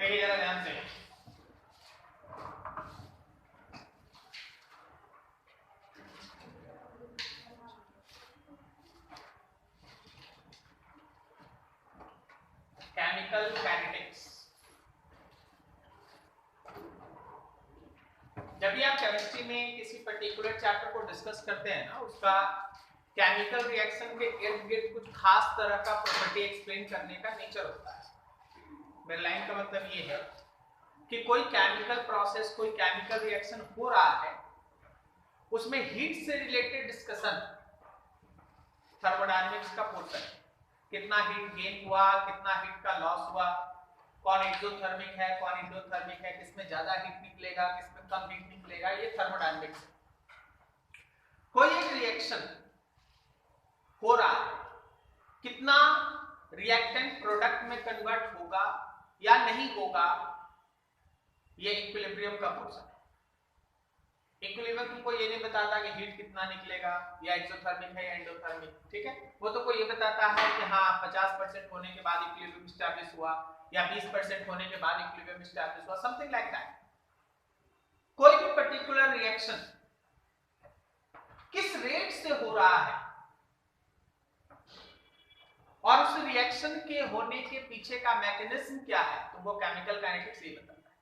देखिए जरा ध्यान से, केमिकल काइनेटिक्स। जब भी आप केमिस्ट्री में किसी पर्टिकुलर चैप्टर को डिस्कस करते हैं ना, उसका केमिकल रिएक्शन के इर्द गिर्द कुछ खास तरह का प्रॉपर्टी एक्सप्लेन करने का नेचर होता है। मेरे लाइन का मतलब ये है कि कोई केमिकल प्रोसेस, कोई केमिकल रिएक्शन हो रहा है, उसमें हीट से रिलेटेड डिस्कशन थर्मोडायनेमिक्स का पोर्शन, कितना हीट गेन हुआ, कितना हीट का लॉस हुआ, कौन एक्सोथर्मिक है, कौन एंडोथर्मिक है, किसमें ज्यादा हीट निकलेगा, किसमें कम हीट निकलेगा, ये थर्मोडायनेमिक्स है। कोई एक रिएक्शन हो रहा है, कितना रिएक्टेंट प्रोडक्ट में कन्वर्ट होगा या नहीं होगा, ये इक्विलिब्रियम का पोर्शन है। इक्विलिब्रियम तुमको ये नहीं बताता कि हीट कितना निकलेगा या एक्सोथर्मिक है या एंडोथर्मिक, ठीक है। वो तो कोई ये बताता है कि हाँ 50% होने के बाद इक्विलिब्रियम एस्टैब्लिश हुआ या 20% होने के बाद इक्विलिब्रियम एस्टैब्लिश हुआ, समथिंग लाइक दैट। कोई भी पर्टिकुलर रिएक्शन किस रेट से हो रहा है और उस रिएक्शन के होने के पीछे का मैकेनिज्म क्या है, तो वो केमिकल काइनेटिक्स ये बताता है।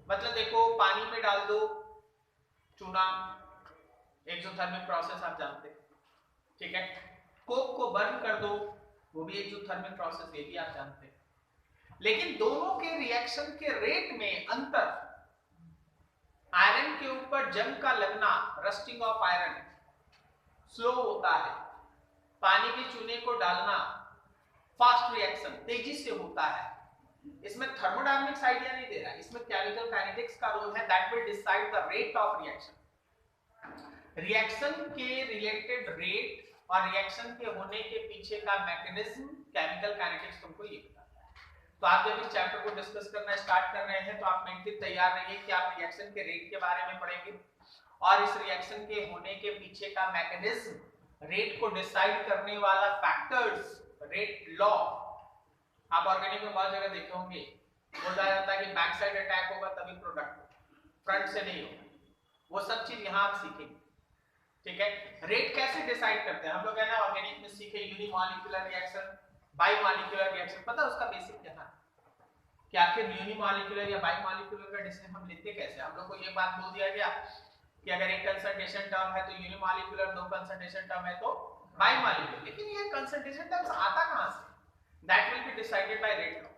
मतलब देखो, पानी में डाल दो चूना, एक्सोथर्मिक प्रोसेस आप जानते हैं, ठीक है। कोक को बर्न कर दो, वो भी एक्सोथर्मिक प्रोसेस, ये भी आप जानते हैं। लेकिन दोनों के रिएक्शन के रेट में अंतर, आयरन के ऊपर जंग का लगना, रस्टिंग ऑफ आयरन स्लो होता है, पानी के चूने को डालना फास्ट रिएक्शन तेजी से होता है। इसमें थर्मोडायनेमिक्स आइडिया नहीं दे रहा है, इसमें केमिकल काइनेटिक्स का रोल है, that will decide the rate of reaction. Reaction के रिलेटेड रेट और रिएक्शन के होने के पीछे का मैकेनिज्म केमिकल काइनेटिक्स तुमको ये बताता है। तो आप जब इस चैप्टर को डिस्कस करना स्टार्ट कर रहे हैं तो आप मेंटली तैयार रहिए कि आप रिएक्शन के रेट के बारे में पढ़ेंगे और इस रिएक्शन के होने के पीछे का मैकेनिज्म, रेट को डिसाइड करने वाला फैक्टर्स, रेट लॉ। आप ऑर्गेनिक में बहुत जगह देखे होंगे, बोला जाता है कि बैक साइड अटैक होगा तभी प्रोडक्ट, फ्रंट से नहीं होगा। वो सब चीज यहाँ आप सीखेंगे, ठीक है। रेट कैसे डिसाइड करते हैं हम लोग, है ना, ऑर्गेनिक में सीखे यूनिमॉलिक्यूलर रिएक्शन, बाईमॉलिक्यूलर रिएक्शन। पता है उसका बेसिक क्या है कि आखिर यूनिमॉलिक्यूलर या बाईमॉलिक्यूलर का डिसीजन हम लेते कैसे। हम लोग को ये बात बोल दिया गया कि अगर एक कंसंट्रेशन टर्म है तो यूनिमॉलिक्यूलर, दो कंसंट्रेशन टर्म है तो बाईमॉलिक्यूलर। लेकिन ये कंसंट्रेशन टर्म्स आता कहां से, that will be decided by rate law,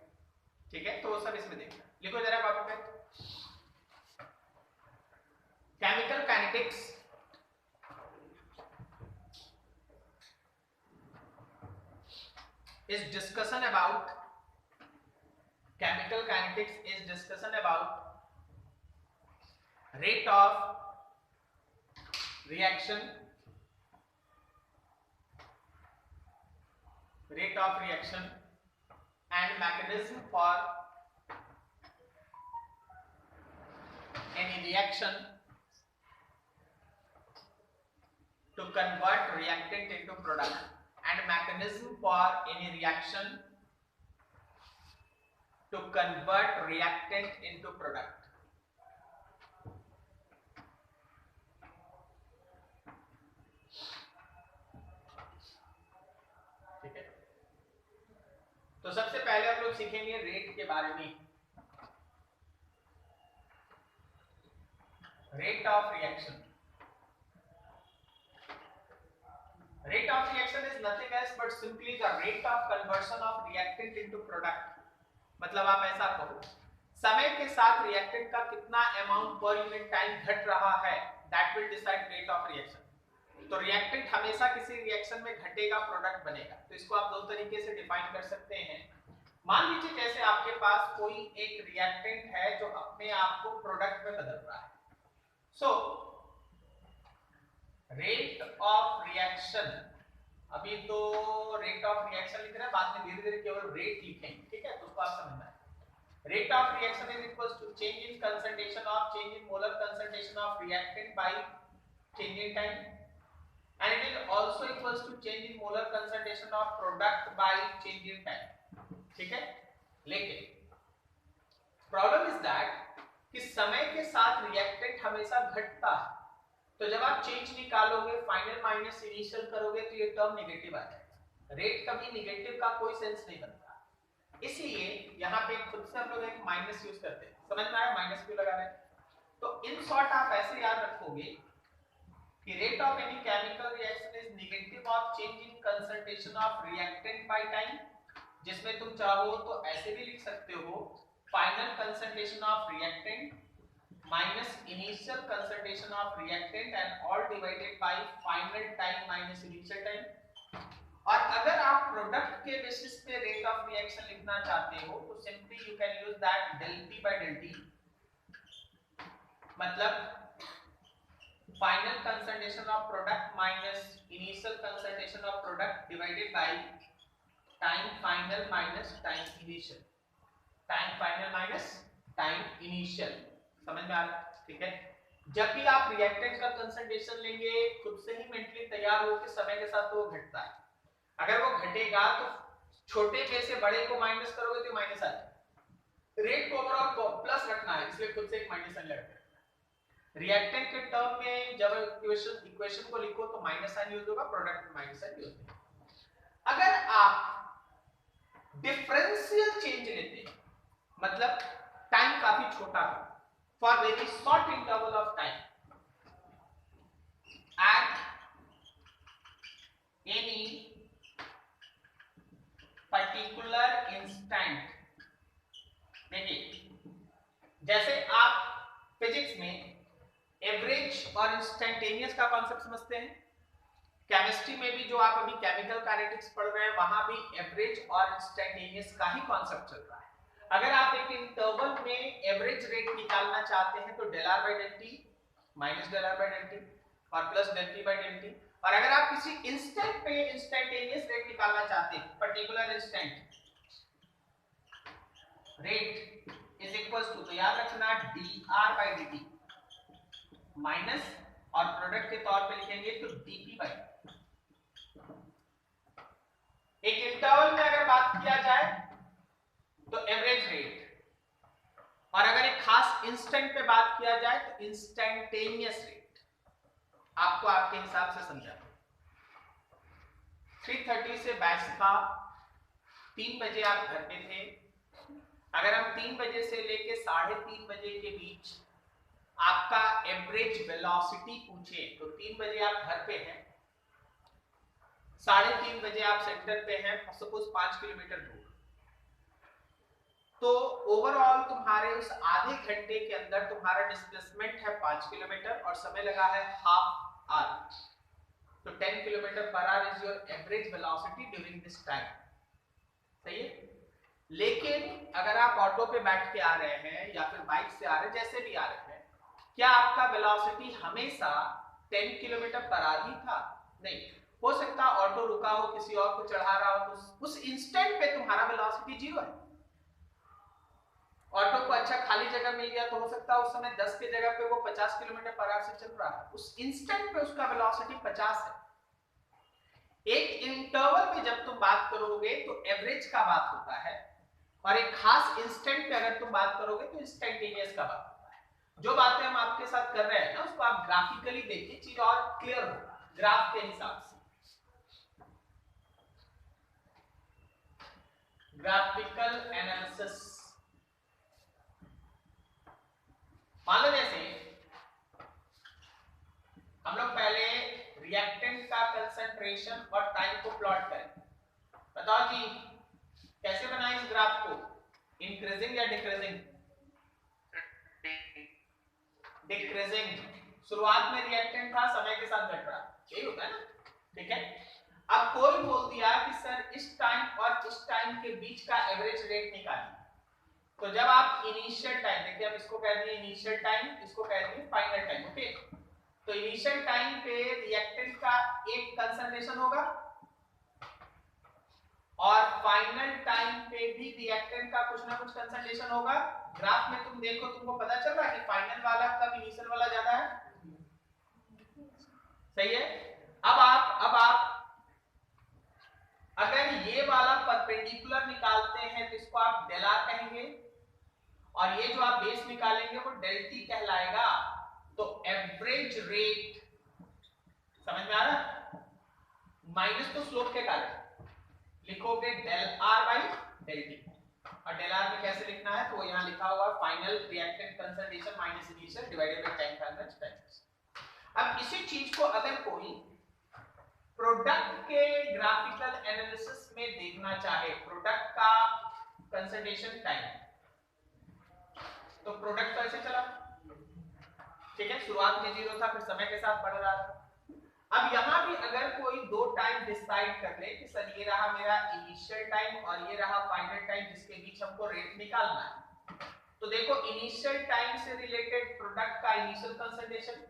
ठीक है। तो वो सब इसमें देखना, लिखो जरा कॉपी पे। Chemical kinetics is discussion about, chemical kinetics is discussion about rate of reaction, and mechanism for any reaction to convert reactant into product, and mechanism for any reaction to convert reactant into product. ठीक है। तो सबसे पहले हम लोग सीखेंगे rate के बारे में। Rate of reaction, rate of reaction is nothing else but simply the rate of conversion of reactant into product। मतलब आप ऐसा कहो, समय के साथ रिएक्टेंट का कितना अमाउंट पर यूनिट टाइम घट रहा है, that will decide rate of reaction. तो रिएक्टेंट हमेशा किसी रिएक्शन में घटेगा, प्रोडक्ट बनेगा। तो इसको आप दो तरीके से डिफाइन कर सकते हैं। मान लीजिए जैसे आपके पास कोई एक रिएक्टेंट है जो अपने आप को प्रोडक्ट में बदल रहा है। सो रेट ऑफ रिएक्शन, अभी तो रेट ऑफ रिएक्शन लिख रहे हैं, बाद में धीरे धीरे केवल रेट लिखेंगे, ठीक है। तो उसको आप समझना है। Rate of reaction is equals to change in concentration of, change in molar concentration of reactant by change in time, and it is also equals to change in molar concentration of product by change in time, ठीक है। लेकिन problem is that कि समय के साथ reactant हमेशा घटता है, तो जब आप चेंज निकालोगे फाइनल माइनस इनिशियल करोगे तो ये टर्म नेगेटिव आ जाएगा। रेट कभी नेगेटिव का कोई सेंस नहीं बनता, इसलिए यहाँ पे खुद से हम लोग एक माइनस यूज करते हैं। समझ में आया माइनस क्यों लगा रहे हैं? तो इन शॉर्ट आप ऐसे याद रखोगे कि rate of any chemical reaction is negative of change in concentration of reactant by time, जिसमें तुम चाहो तो ऐसे भी लिख सकते हो final concentration of reactant minus initial concentration of reactant and all divided by final time minus initial time। और अगर आप प्रोडक्ट के बेसिस पे रेट ऑफ रिएक्शन लिखना चाहते हो तो simply you can use that del P by del T, मतलब final concentration of product minus initial concentration of product divided by time final minus time initial, time final minus time initial. समझ में आ रहा है? ठीक है। जब भी आप रिएक्टेंट का कंसंट्रेशन लेंगे खुद से ही मेंटली तैयार हो कि समय के साथ वो घटता है। अगर वो घटेगा तो छोटे में से बड़े को माइनस करोगे तो माइनस आ जाएगा। रेट को ओवरऑल प्लस रखना है, इसलिए खुद से एक माइनस साइन लगाना है। रिएक्टेंट के टर्म में जब इक्वेशन को लिखो तो माइनस साइन यूज होगा, प्रोडक्ट में माइनस साइन यूज होगा। अगर आप डिफरेंशियल चेंज लेते हैं, मतलब टाइम काफी छोटा है, for very short interval of time at any particular instant। देखिए जैसे आप फिजिक्स में एवरेज और इंस्टेंटेनियस का कॉन्सेप्ट समझते हैं, केमिस्ट्री में भी जो आप अभी केमिकल काइनेटिक्स पढ़ रहे हैं वहां भी एवरेज और इंस्टेंटेनियस का ही कॉन्सेप्ट चल रहा है। अगर आप एक इंटरवल में एवरेज रेट निकालना चाहते हैं तो del R by del T minus del R by del T और plus del P by del T, और अगर आप किसी इंस्टेंट पे इंस्टेंटेनियस रेट निकालना चाहते हैं, particular instant rate is equals to, तो याद रखना dr by dt माइनस और प्रोडक्ट के तौर पे लिखेंगे तो dp by। एक इंटरवल में अगर बात किया जाए तो एवरेज रेट, और अगर एक खास इंस्टेंट पे बात किया जाए तो इंस्टेंटेनियस रेट। आपको आपके हिसाब से समझा। 3:30 से बैच था, 3 बजे आप घर पे थे। अगर हम 3 बजे से लेके 3:30 बजे के बीच आपका एवरेज वेलोसिटी पूछे तो 3 बजे आप घर पे हैं, 3:30 बजे आप सेंटर पे हैं, सपोज 5 किलोमीटर दूर, तो ओवरऑल तुम्हारे उस आधे घंटे के अंदर तुम्हारा डिस्प्लेसमेंट है 5 किलोमीटर और समय लगा है हाफ आवर, तो 10 kilometre per our is your average velocity during this time. सही है। लेकिन अगर आप ऑटो पे बैठ के आ रहे हैं या फिर बाइक से आ रहे हैं, जैसे भी आ रहे हैं, क्या आपका वेलोसिटी हमेशा 10 किलोमीटर पर आवर ही था? नहीं, हो सकता ऑटो रुका हो, किसी और को चढ़ा रहा हो, तो उस इंस्टेंट पे तुम्हारा वेलोसिटी 0 है। ऑटो को अच्छा खाली जगह मिल गया तो हो सकता है उस समय 10 की जगह पे वो 50 किलोमीटर पर आवर से चल रहा है, उस इंस्टेंट पे उसका वेलोसिटी 50 है। एक इंटरवल में जब तुम बात करोगे तो एवरेज का बात होता है, और एक खास इंस्टेंट पे अगर तुम बात करोगे तो इंस्टेंटेनियस का बात होता है। जो बातें हम आपके साथ कर रहे हैं ना, उसको आप ग्राफिकली देखिए, चीज और क्लियर होगा ग्राफ के हिसाब से। ग्राफिकल एनालिसिस, मान लो जैसे हम लोग पहले रिएक्टेंट का कंसंट्रेशन और टाइम को प्लॉट करें। बताओ जी कैसे बनाएं इस ग्राफ को, इंक्रीजिंग या डिक्रीजिंग? डिक्रीजिंग। शुरुआत में रिएक्टेंट था, समय के साथ घट रहा, यही होता है ना। ठीक है। अब कोई बोल दिया कि सर इस टाइम और इस टाइम के बीच का एवरेज रेट निकालिए, तो जब आप इनिशियल टाइम, देखिए हम इसको कहते हैं इनिशियल टाइम, इसको कहते हैं फाइनल टाइम। ओके, तो इनिशियल टाइम पे रिएक्टेंट का एक कंसंट्रेशन होगा और फाइनल टाइम पे भी रिएक्टेंट का कुछ ना कुछ कंसंट्रेशन होगा। ग्राफ में तुम देखो, तुमको पता चल रहा है कि फाइनल वाला कब इनिशियल वाला ज्यादा है। सही है। अब आप अगर ये वाला परपेंडिकुलर निकालते हैं तो इसको आप del R कहेंगे, और ये जो आप बेस निकालेंगे वो डेल टी कहलाएगा। तो एवरेज रेट, समझ में आ रहा? माइनस तो स्लोप के कारण लिखोगे del R by del T, और डेल आर में कैसे लिखना है तो यहाँ लिखा हुआ final reactant concentration minus initial divided by time converge times. अब इसी चीज को अगर कोई प्रोडक्ट के ग्राफिकल एनालिसिस में देखना चाहे, प्रोडक्ट का कंसंट्रेशन टाइम, तो प्रोडक्ट कैसे चला, ठीक है, शुरुआत में 0 था, फिर समय के साथ बढ़ रहा था। अब यहां भी अगर कोई दो टाइम डिसाइड कर ले कि सर ये रहा मेरा इनिशियल टाइम और ये रहा फाइनल टाइम जिसके बीच हमको रेट निकालना है, तो देखो इनिशियल टाइम से रिलेटेड प्रोडक्ट का इनिशियल कंसंट्रेशन,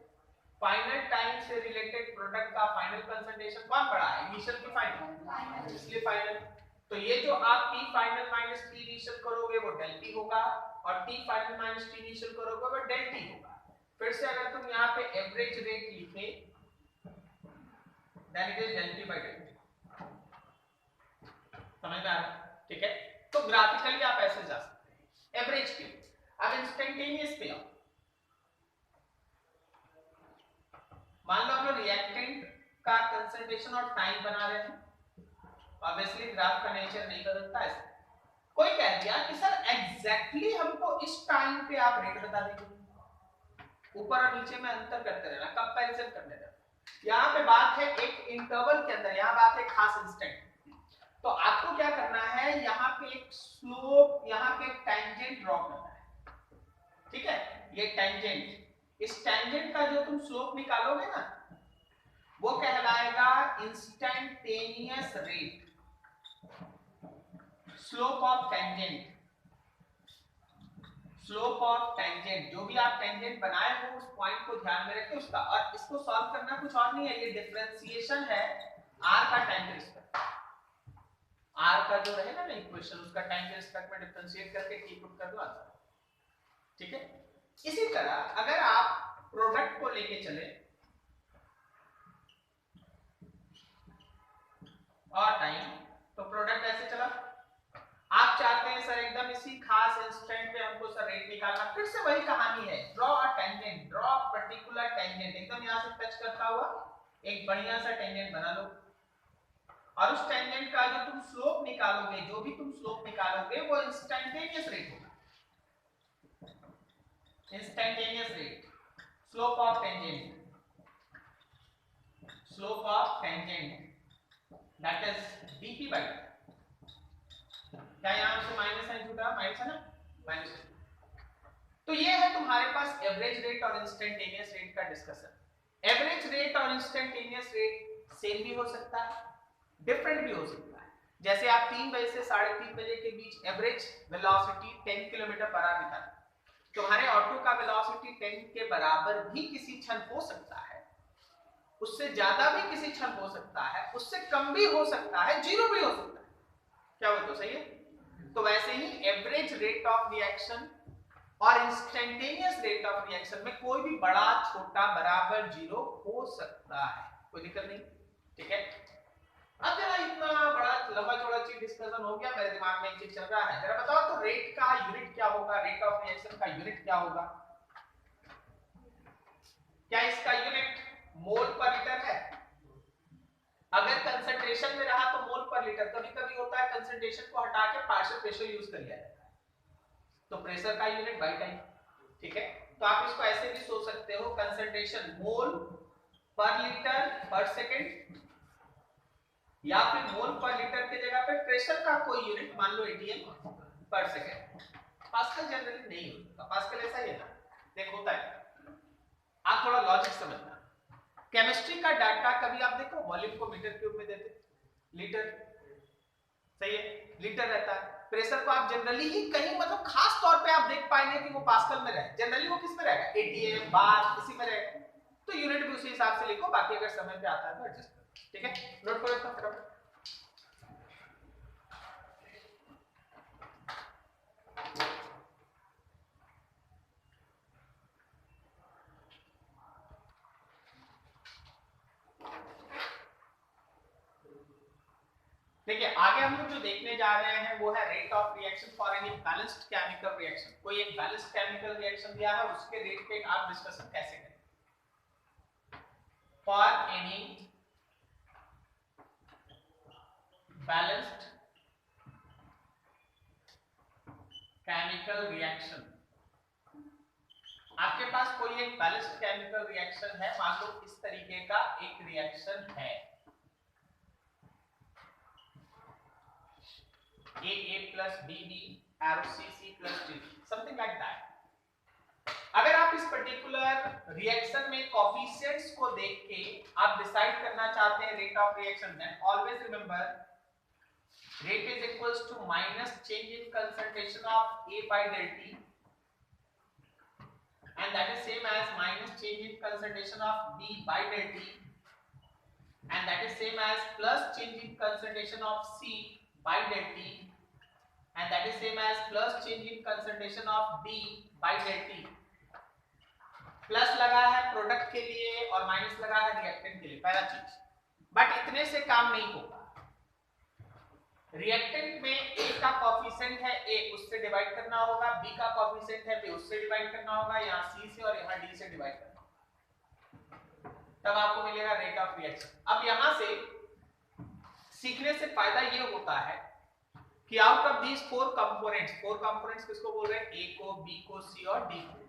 फाइनल टाइम से रिलेटेड प्रोडक्ट का फाइनल कंसंट्रेशन कौन बड़ा है, इनिशियल की फाइनल, इसलिए फाइनल। तो ये जो आप T final minus T initial करोगे वो डेल T होगा, और T final minus T initial करोगे वो डेल T होगा। फिर से अगर तुम यहाँ पे एवरेज रेट लिखे then it is del T by del T, समझ में आ रहा है, ठीक है। तो ग्राफिकली आप ऐसे जा सकते हैं एवरेज पे। अब इंस्टेंटेनियस पे आओ, मान लो हम लोग रिएक्टेंट का कंसंट्रेशन और टाइम बना रहे हैं, ऑब्वियसली ग्राफ का नेचर नहीं बदलता है। कोई कह दिया कि सर एग्जैक्टली हमको इस टाइम पे आप रेट बता दीजिए, ऊपर और नीचे में अंतर करते रहना, कंपैरिजन करने रहना। यहाँ पे बात है एक इंटरवल के अंदर, यहाँ बात है खास इंस्टेंट, तो आपको क्या करना है, यहाँ पे एक स्लोप, यहाँ पे एक टेंजेंट ड्रॉ करना है, ठीक है। ये टेंजेंट, इस टेंजेंट का जो तुम स्लोप निकालोगे ना वो कहलाएगा instantaneous rate, slope of tangent, slope of tangent. जो भी आप टेंजेंट बनाए हो उस पॉइंट को ध्यान में रखें उसका, और इसको सॉल्व करना कुछ और नहीं है, ये डिफरेंशिएशन है r का टाइम के रिस्पेक्ट, r का जो रहेगा ना इक्वेशन उसका टाइम के रिस्पेक्ट में डिफरेंशिएट करके t पुट कर दो आंसर, ठीक है। इसी तरह अगर आप प्रोडक्ट को लेके चले और टाइम, तो प्रोडक्ट ऐसे चला, आप चाहते हैं सर एकदम इसी खास इंस्टेंट पे हमको सर रेट निकालना, फिर से वही कहानी है, draw a tangent, draw a particular tangent, एकदम यहां से टच करता हुआ एक बढ़िया सा टेंजेंट बना लो, और उस टेंजेंट का जो तुम स्लोप निकालोगे, जो भी तुम स्लोप निकालोगे वो इंस्टेंटेनियस रेट होगा, instantaneous rate, slope of tangent, slope of tangent that is dp by, क्या यहां से माइनस है, जुड़ा माइनस है ना, माइनस। तो ये है तुम्हारे पास एवरेज रेट और इंस्टेंटेनियस रेट का डिस्कशन। एवरेज रेट और इंस्टेंटेनियस रेट सेम भी हो सकता है, डिफरेंट भी हो सकता है। जैसे आप 3 बजे से 3:30 बजे के बीच average velocity 10 kilometre per hour निकालें, तुम्हारे ऑटो का वेलोसिटी 10 के बराबर भी किसी क्षण हो सकता है, उससे ज्यादा भी किसी क्षण हो सकता है, उससे कम भी हो सकता है, जीरो भी हो सकता है, क्या बोलते हो, सही है। तो वैसे ही एवरेज रेट ऑफ रिएक्शन और इंस्टेंटेनियस रेट ऑफ रिएक्शन में कोई भी बड़ा छोटा बराबर जीरो हो सकता है, कोई दिक्कत नहीं, ठीक है। अब जरा इतना बड़ा लंबा चौड़ा चीज डिस्कशन हो गया, मेरे दिमाग में एक चीज चल रहा है, जरा बताओ तो रेट का यूनिट क्या होगा, रेट ऑफ रिएक्शन का यूनिट क्या होगा, क्या इसका यूनिट मोल पर लीटर है? अगर कंसंट्रेशन में रहा तो मोल पर लीटर, कभी कभी होता है कंसंट्रेशन को हटा के पार्शियल प्रेशर यूज कर लिया जाता है, तो प्रेशर का यूनिट बाई टाइम, ठीक है। तो आप इसको ऐसे भी सोच सकते हो, कंसंट्रेशन मोल पर लीटर पर सेकंड, या फिर मोल पर लीटर की जगह पे प्रेशर का कोई यूनिट, मान लो एटीएम पर सेकंड। पास्कल जनरली नहीं होता, पास्कल ऐसा ही है ना, देखो होता है, आप थोड़ा लॉजिक समझना। केमिस्ट्री का डाटा कभी आप देखो वॉल्यूम को मीटर क्यूब में देते, लीटर, सही है, लीटर रहता है। प्रेशर को आप जनरली ही कहीं मतलब खास तौर पे आप देख पाएंगे कि वो पास्कल में रहे, जनरली वो किस में रहेगा, एटीएम बार इसी में रहेगा, तो यूनिट भी उसी हिसाब से लिखो, बाकी अगर समय पे आता है तो एडजस्ट करो, ठीक है। नोट करो इसका फटाफट। देखिए आगे हम लोग जो देखने जा रहे हैं वो है rate of reaction for any balanced chemical reaction. कोई एक बैलेंस्ड केमिकल रिएक्शन दिया है, उसके रेट पे आप डिस्कशन कैसे करें। For any balanced chemical reaction, आपके पास कोई एक बैलेंस्ड केमिकल रिएक्शन है, मान लो इस तरीके का एक रिएक्शन है, A plus B arrow C plus D, something like that। अगर आप इस पर्टिकुलर रिएक्शन में कोफिशिएंट्स को देख के आप डिसाइड करना चाहते हैं rate of reaction, then always remember rate is equals to minus change in concentration of A by del T, and that is same as minus change in concentration of B by del T, and that is same as plus change in concentration of C by del T, and that is same as plus change in concentration of D by del T। Plus लगा है product के लिए और minus लगा है reactant के लिए, पहला चीज। बट इतने से काम नहीं होगा, रिएक्टेंट में A का कोफिशिएंट है A, उससे डिवाइड करना होगा, B का कोफिशिएंट है B, उससे डिवाइड करना होगा, यहाँ C से और यहाँ D से डिवाइड करना होगा, तब आपको मिलेगा रेट ऑफ रिएक्शन। अब यहाँ से सीखने से फायदा ये होता है कि out of these four components किसको बोल रहे हैं, A को, B को, C और D को,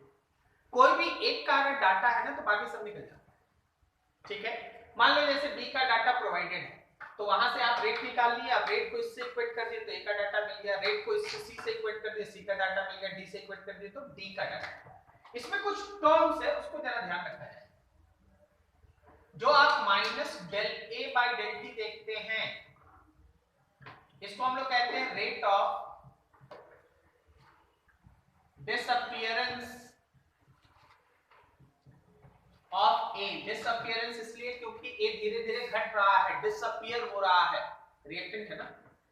कोई भी एक का अगर डाटा है ना तो बाकी सब निकल जाता है। ठीक है, मान लो जैसे B का डाटा प्रोवाइडेड है, तो वहां से आप रेट निकाल लिए, आप रेट को इससे इक्वेट कर दिए तो A का डाटा मिल गया, रेट को इससे C से इक्वेट कर दिए C का डाटा मिल गया, D से इक्वेट कर दिए तो D का डाटा। इसमें कुछ टर्म्स है, उसको जरा ध्यान रखना है। जो आप minus del A by del T देखते हैं, इसको हम लोग कहते हैं rate of disappearance of A। Disappearance इसलिए क्योंकि A धीरे धीरे घट रहा है, डिसअपीयर हो रहा है, रिएक्टेंट है ना,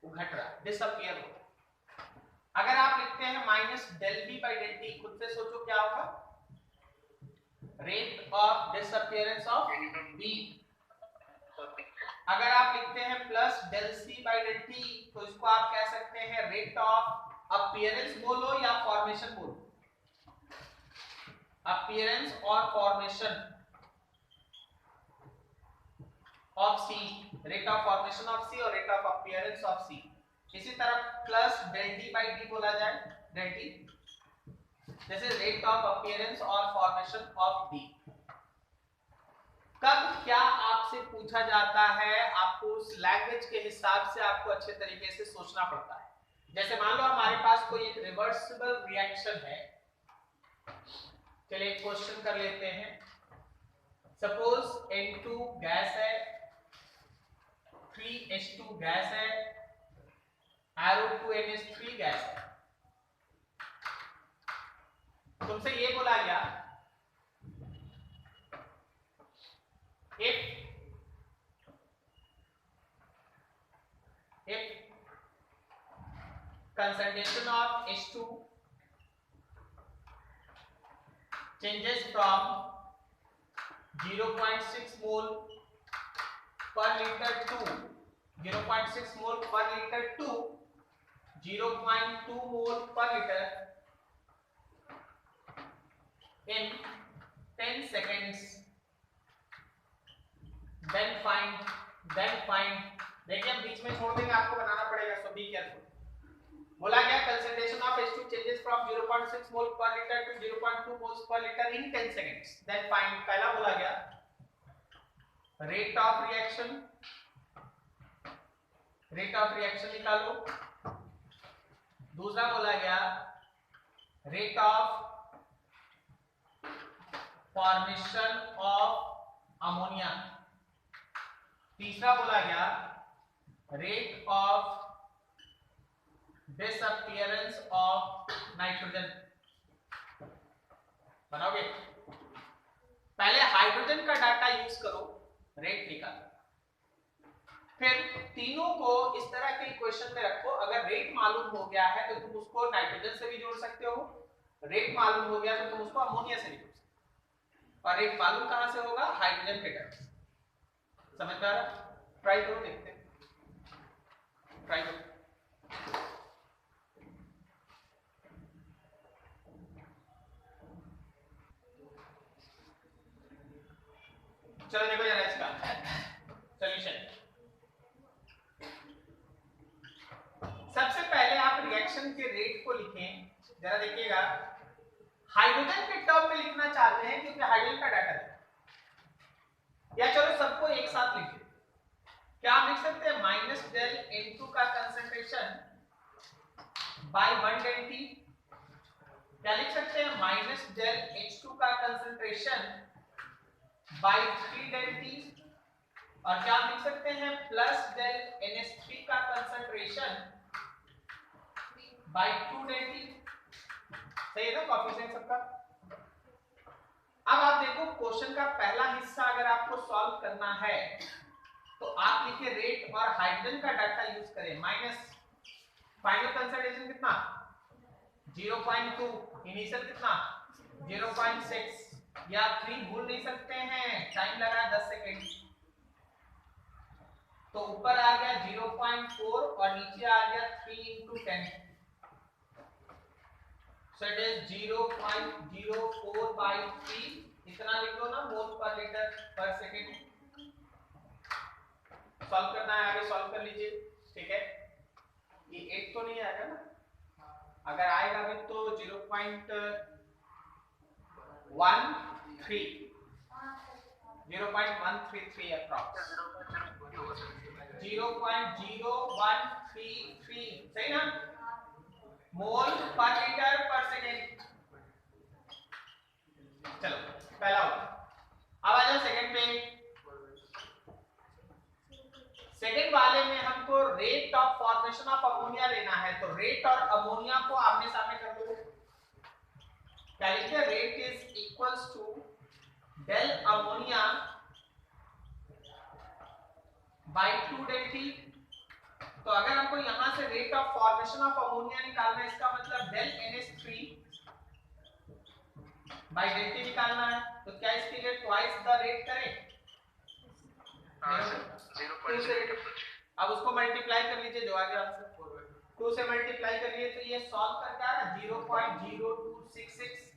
वो घट रहा है, डिसअपीयर हो। अगर आप लिखते हैं minus del B by del T, खुद से सोचो क्या होगा, rate of disappearance of B। अगर आप लिखते हैं plus del C by del T, तो इसको आप कह सकते हैं रेट ऑफ अपीयरेंस बोलो या फॉर्मेशन बोलो, अपीयरेंस और formation of C, rate of formation of C और rate of appearance of C। इसी तरह plus del D by D बोला जाए, del D, this is rate of appearance और फॉर्मेशन ऑफ D। कब क्या आपसे पूछा जाता है, आपको उस लैंग्वेज के हिसाब से आपको अच्छे तरीके से सोचना पड़ता है। जैसे मान लो हमारे पास कोई एक रिवर्सिबल रिएक्शन है, चलिए क्वेश्चन कर लेते हैं। सपोज N2 गैस है, 3H2 गैस है, एरो 2NH3 गैस है। तुमसे ये बोला गया if concentration of H2 changes from 0.6 mole per liter to 0.6 mole per liter to 0.2 mole per liter in 10 seconds, then find देखिए हम बीच में छोड़ देंगे, आपको बनाना पड़ेगा, सो बी केयरफुल। बोला गया concentration of H2 changes from 0.6 mole पर लीटर टू 0.2 मोल्स पर litre in 10 seconds, then find. पहला बोला गया रेट ऑफ रिएक्शन निकालो। दूसरा बोला गया rate of formation of ammonia. तीसरा बोला गया rate of disappearance of nitrogen. बनाओगे, पहले हाइड्रोजन का डाटा यूज करो, रेट निकालो, फिर तीनों को इस तरह के इक्वेशन में रखो। अगर रेट मालूम हो गया है तो तुम उसको नाइट्रोजन से भी जोड़ सकते हो, रेट मालूम हो गया तो तुम उसको अमोनिया से भी जोड़ सकते हो, और रेट मालूम कहां से होगा, हाइड्रोजन के टर्म। समझ में आ रहा? ट्राई करो, देखते हैं। चलो देखो जरा इसका सॉल्यूशन। सबसे पहले आप रिएक्शन के रेट को लिखें, जरा देखिएगा। हाइड्रोजन के टर्म में लिखना चाहते हैं क्योंकि हाइड्रोजन का डाटा है, या चलो सबको एक साथ लिखें। क्या आप लिख सकते हैं माइनस डेल N2 का कंसंट्रेशन बाय 1 डेल T। क्या लिख सकते हैं माइनस डेल H2 का कंसंट्रेशन बाय 3 डेल T। और क्या आप लिख सकते हैं प्लस डेल NH3 का कंसंट्रेशन बाय 2 डेल T। सही है ना कोएफिशिएंट सबका। अब आप देखो क्वेश्चन का पहला हिस्सा अगर आपको सॉल्व करना है तो आप लिखे रेट और हाइड्रोजन का डाटा यूज करें। माइनस फाइनल कंसंट्रेशन कितना 0.2, इनिशियल कितना 0.6, या 3 भूल नहीं सकते हैं, टाइम लगा 10 सेकेंड। तो ऊपर आ गया 0.4 और नीचे आ गया 3 into 10, so it is 0.04 by 3। इतना लिख दो ना मोल पर लीटर पर सेकेंड। सॉल्व करना है, आगे सॉल्व कर लीजिए, ठीक है। ये 8 तो नहीं आएगा ना, अगर आएगा भी तो 0.13 0.133 अप्रॉक्स 0.0133, सही ना, मोल पर लीटर पर सेकेंड। चलो पहला हो, अब आ जाओ सेकेंड पे। सेकेंड वाले में हमको rate of formation of ammonia लेना है, तो रेट और अमोनिया को आमने सामने कर दो। क्या लिखते हैं, rate is equals to del ammonia by 2 del T. तो अगर हमको यहां से rate of formation of ammonia निकालना है, इसका मतलब del NH3 bye del T निकालना है। तो क्या इसके लिए ट्वाइस द रेट करें, 2 से। अब उसको मल्टीप्लाई कर लीजिए, जो आ गया आंसर 2 से मल्टीप्लाई करिए तो ये सॉल्व करके आ रहा 0.0266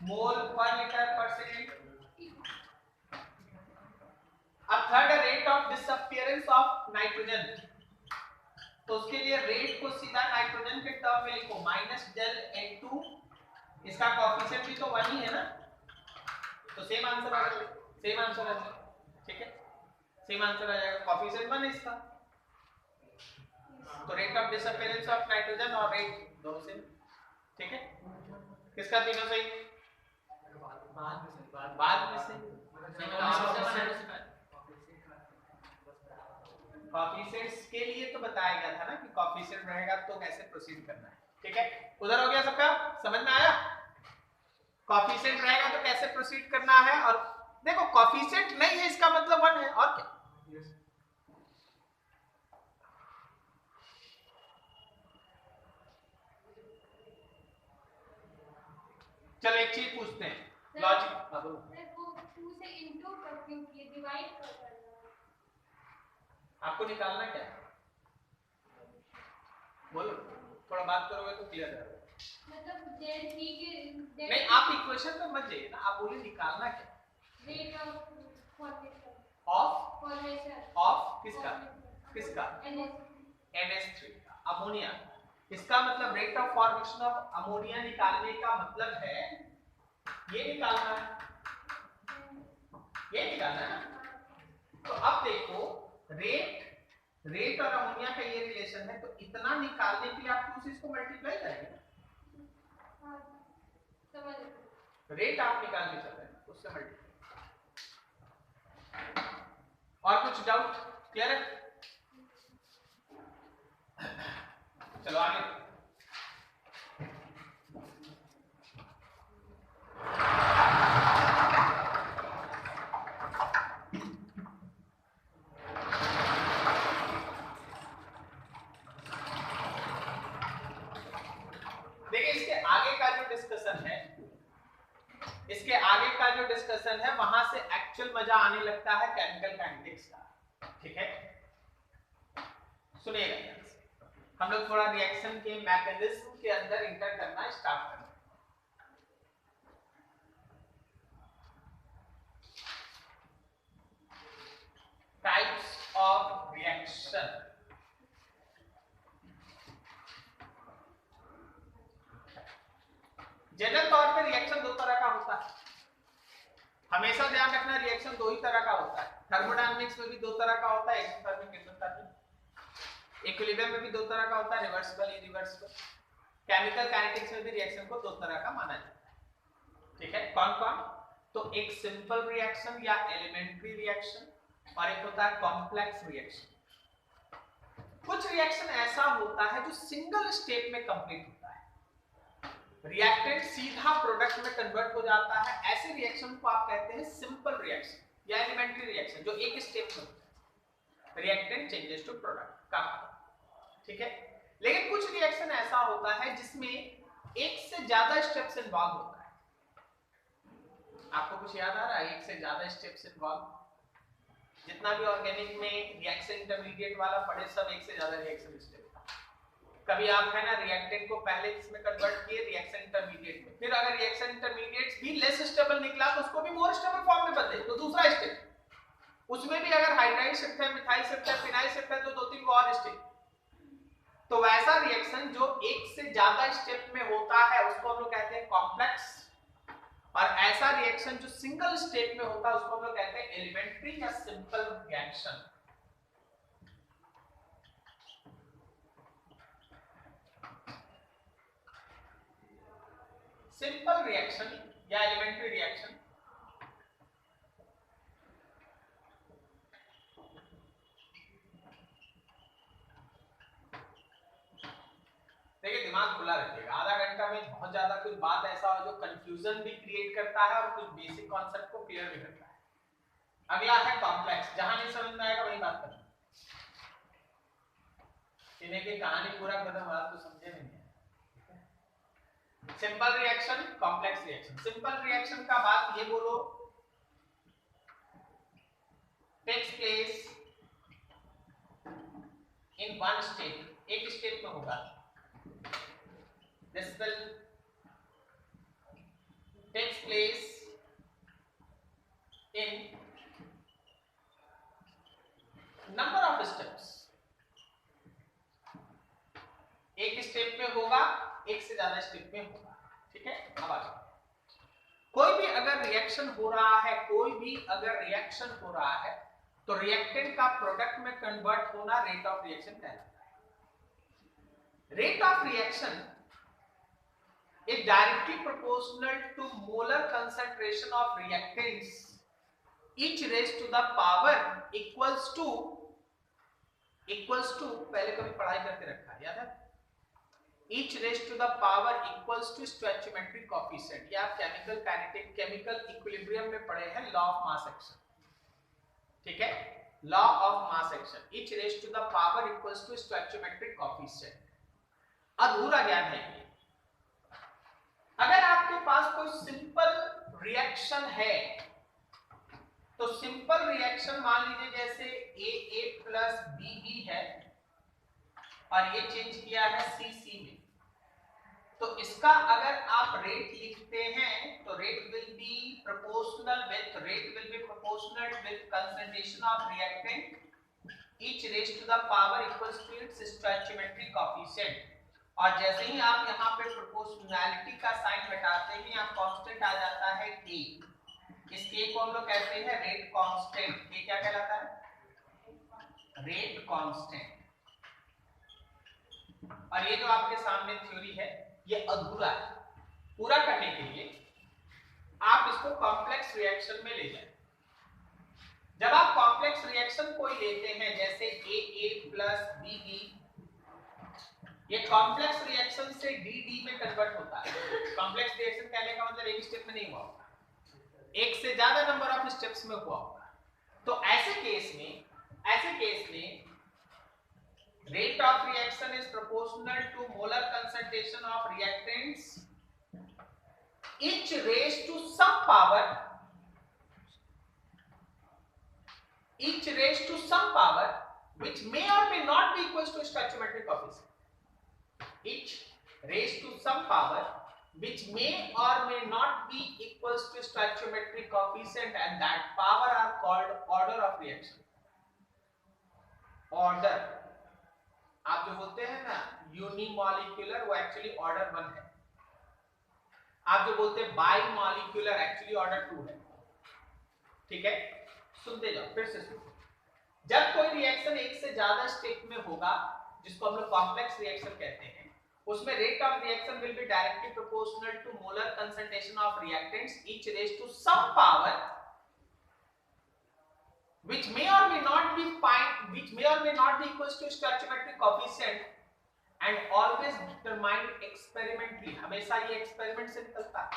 मोल पर लीटर पर सेकेंड। अब third rate of disappearance of nitrogen, तो उसके लिए रेट को सीधा नाइट्रोजन के टर्म में लिखो माइनस डेल N2, इसका कोएफिशिएंट भी तो 1 ही है ना, तो सेम आंसर आ जाएगा, सेम आंसर आ जाएगा, ठीक है, सेम आंसर आ जाएगा, कोएफिशिएंट 1 है इसका। तो rate of disappearance of nitrogen और रेट दोनों सेम, ठीक है। किसका तीनों सही, बाद में से कोएफिशिएंट्स के लिए तो बताया गया था ना कि कोएफिशिएंट रहेगा तो कैसे प्रोसीड करना है, ठीक है। उधर हो गया सबका, समझ में आया, कोएफिशिएंट रहेगा तो कैसे प्रोसीड करना है। और देखो कोएफिशिएंट नहीं है इसका मतलब 1 है, और क्या। चलो एक चीज पूछते हैं, लॉजिक। अब 2 से इनटू क्यों किए, डिवाइड कर करना आपको निकालना क्या, बोलो, थोड़ा बात करोगे तो क्लियर रहेगा। मतलब डेल टी के नहीं, आप इक्वेशन में मत जाइए ना, आप बोलिए निकालना क्या, रेट ऑफ फॉर्मेशन ऑफ किसका किसका NH3 अमोनिया। इसका मतलब rate of formation of ammonia निकालने का मतलब है ये निकालना है, ये निकालना है। तो अब देखो रेट और अमोनिया का ये रिलेशन है, तो इतना निकालने के लिए आप उस इसको मल्टीप्लाई करेंगे। रेट आप निकालने चल रहे हैं उससे मल्टीप्लाई। और कुछ डाउट, क्लियर है। चलो आगे। देखिए इसके आगे का जो डिस्कशन है, इसके आगे का जो डिस्कशन है वहां से एक्चुअल मजा आने लगता है केमिकल काइनेटिक्स का, ठीक है। सुनिएगा, हम लोग थोड़ा रिएक्शन के मैकेनिज्म के अंदर इंटर करना स्टार्ट करते हैं। ना रिएक्शन दो ही तरह का होता है, थर्मोडायनेमिक्स में भी दो तरह का होता है, एक्सोथर्मिक एक्सोथर्मिक, इक्विलिब्रियम में भी दो तरह का होता है, रिवर्सिबल इरिवर्सिबल। केमिकल काइनेटिक्स में भी रिएक्शन को दो तरह का माना जाता है, ठीक है। कौन कौन? तो एक सिंपल रिएक्शन या एलिमेंट्री रिएक्शन और एक होता है कॉम्प्लेक्स रिएक्शन। कुछ रिएक्शन ऐसा होता है जो सिंगल स्टेप में कंप्लीट होता है, रिएक्टेंट सीधा प्रोडक्ट में कन्वर्ट हो जाता है, ऐसे रिएक्शन को आप कहते हैं सिंपल रिएक्शन या एलिमेंट्री रिएक्शन, जो एक स्टेप में होता है, रिएक्टेंट चेंजेस टू प्रोडक्ट का, ठीक है। लेकिन कुछ रिएक्शन ऐसा होता है जिसमें एक से ज्यादा स्टेप्स इन्वॉल्व होता है। आपको कुछ याद आ रहा है? एक से ज्यादा स्टेप्स इन्वॉल्व, जितना भी ऑर्गेनिक में रिएक्शन इंटरमीडिएट वाला पढ़े, सब एक से ज्यादा रिएक्शन स्टेप। कभी आप है ना रिएक्टेंट को पहले इसमें कन्वर्ट किए रिएक्शन इंटरमीडिएट में, फिर अगर रिएक्शन इंटरमीडिएट भी लेस स्टेबल निकला तो उसको भी मोर स्टेबल फॉर्म में बदले, तो दूसरा स्टेप। उसमें भी अगर हाइड्राइड शिफ्ट है, मिथाइल शिफ्ट है, फिनाइल शिफ्ट है, तो दो तीन और स्टेप। तो वैसा रिएक्शन जो एक से ज्यादा स्टेप में होता है उसको हम लोग कहते हैं कॉम्प्लेक्स, और ऐसा रिएक्शन जो सिंगल स्टेप में होता है उसको हम लोग कहते हैं एलिमेंट्री या सिंपल रिएक्शन। सिंपल रिएक्शन या एलिमेंट्री रिएक्शन देखिए, दिमाग खुला रखिएगा, आधा घंटा में बहुत ज्यादा कुछ बात ऐसा हो जो कंफ्यूजन भी क्रिएट करता है और कुछ बेसिक कॉन्सेप्ट को क्लियर भी करता है। अगला है कॉम्प्लेक्स, जहां नहीं समझ में आएगा वही बात करना, इन्हें की कहानी पूरा खत्म हुआ तो समझे नहीं। Simple reaction, complex reaction. Simple reaction का बात ये बोलो, takes place in one step, एक स्टेप में होगा। This will takes place in number of steps, एक स्टेप में होगा, एक से ज्यादा स्टेप में होगा, ठीक है। अब आ जाओ, कोई भी अगर रिएक्शन हो रहा है, कोई भी अगर रिएक्शन हो रहा है तो रिएक्टेंट का प्रोडक्ट में कन्वर्ट होना रेट ऑफ रिएक्शन कहलाता है। Rate of reaction is directly proportional to molar concentration of reactants, each raised to the power equals to पहले कभी पढ़ाई करके रखा है, याद है? each raised to the power equals to stoichiometric coefficient, या केमिकल काइनेटिक, केमिकल इक्विलिब्रियम में पढ़े हैं लॉ ऑफ मास एक्शन, ठीक है। Law of mass action, each raised to the power equals to stoichiometric coefficient। अधूरा ज्ञान है ये। अगर आपके पास कोई सिंपल रिएक्शन है तो सिंपल रिएक्शन मान लीजिए जैसे AA प्लस BB है और ये चेंज किया है CC में, तो इसका अगर आप रेट लिखते हैं तो rate will be proportional with concentration of reactant each raised to the power equals to its stoichiometric coefficient. और जैसे ही आप यहाँ पे प्रोपोर्शनैलिटी का साइन हटाते हैं यहाँ कांस्टेंट आ जाता है K। इस K को हम लोग कहते हैं रेट कांस्टेंट। K क्या कहलाता है? Rate constant. और ये जो आपके सामने थ्योरी है ये अधूरा है, पूरा करने के लिए आप इसको कॉम्प्लेक्स रिएक्शन में ले जाएं। जब आप कॉम्प्लेक्स रिएक्शन कोई लेते हैं जैसे AA प्लस BB, ये कॉम्प्लेक्स रिएक्शन से DD में कन्वर्ट होता है। कॉम्प्लेक्स रिएक्शन कहने का मतलब एक स्टेप में नहीं हुआ होगा, एक से ज्यादा नंबर ऑफ स्टेप्स में हुआ होगा। तो ऐसे केस में rate of reaction is proportional to molar concentration of reactants each raised to some power which may or may not be equal to stoichiometric coefficient, each raised to some power which may or may not be equals to stoichiometric coefficient, and that power are called order of reaction. Order आप जो बोलते हैं ना unimolecular, वो actually order 1 है। आप जो बोलते हैं बाई मॉलिक्यूलर, एक्चुअली ऑर्डर 2 है, ठीक है, सुनते जाओ, फिर से सुनो। जब कोई रिएक्शन एक से ज्यादा स्टेप में होगा, जिसको हम लोग कॉम्प्लेक्स रिएक्शन कहते हैं, उसमें rate of reaction will be directly proportional to molar concentration of reactants each raise to some power which may or may not be equals to stoichiometric coefficient and always determined experimentally, हमेशा ये experiment से निकलता है।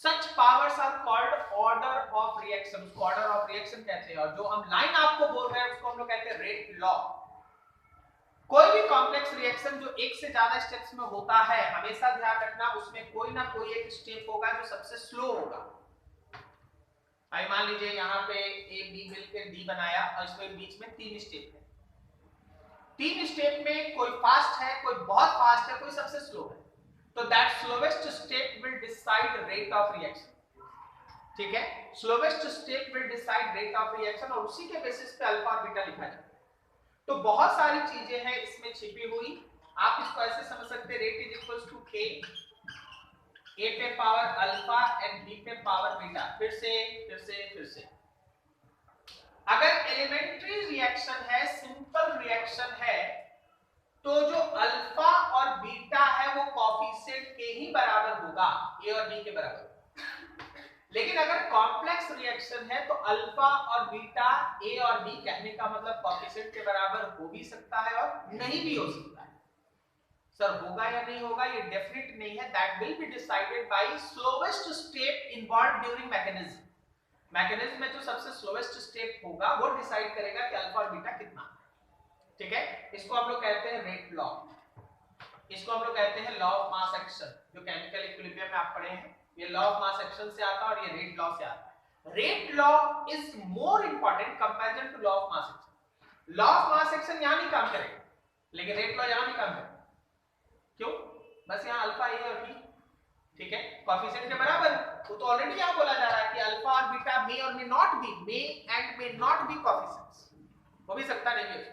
Such powers are called order of reaction, उसको order of reaction कहते हैं, और जो हम लाइन आपको बोल रहे हैं उसको हम लोग कहते हैं रेट लॉ। कोई भी कॉम्प्लेक्स रिएक्शन जो एक से ज्यादा स्टेप्स में होता है, हमेशा ध्यान रखना उसमें कोई ना कोई एक स्टेप होगा जो सबसे स्लो होगा। आई मान लीजिए यहाँ पे ए बी मिलकर डी बनाया और इसमें बीच में 3 स्टेप है। 3 स्टेप में कोई फास्ट है, कोई बहुत फास्ट है, कोई सबसे स्लो है, तो that slowest step will decide rate of reaction. ठीक है, slowest step will decide rate of reaction, और उसी के बेसिस पे अल्फा और बीटा लिखा जाता है। तो बहुत सारी चीजें हैं इसमें छिपी हुई। आप इसको ऐसे समझ सकते हैं, रेट इज इक्वल्स टू के, ए पे पावर अल्फा एंड बी पे पावर बीटा। फिर से अगर एलिमेंट्री रिएक्शन है, सिंपल रिएक्शन है, तो जो अल्फा और बीटा है वो कोएफिशिएंट के ही बराबर होगा, ए और बी के बराबर। लेकिन अगर कॉम्प्लेक्स रिएक्शन है तो अल्फा और बीटा, ए और बी कहने का मतलब कोएफिशिएंट के बराबर हो भी सकता है और नहीं भी हो सकता है। सर होगा या नहीं होगा ये डेफिनेट नहीं है, that will be decided by slowest step involved during mechanism. Mechanism में जो सबसे स्लोवेस्ट स्टेप होगा वो डिसाइड करेगा कि अल्फा और बीटा कितना है। ठीक है, इसको हम लोग कहते हैं रेट लॉ, इसको हम लोग कहते हैं लॉ ऑफ मास एक्शन, जो केमिकल इक्विलिब्रियम में आप पढ़े हैं। ये लॉ ऑफ मास एक्शन से आता है और ये रेट लॉ से आता है। Rate law is more important comparison to law of mass action. Law of mass action यहां नहीं काम करेगा, लेकिन रेट लॉ यहां भी काम करेगा। क्यों? बस यहाँ अल्फा ए और बी, ठीक है, कोएफिशिएंट के बराबर, वो तो ऑलरेडी यहाँ बोला जा रहा है कि अल्फा और बीटा मे और may not be, may and may not be coefficients, हो भी सकता नहीं भी।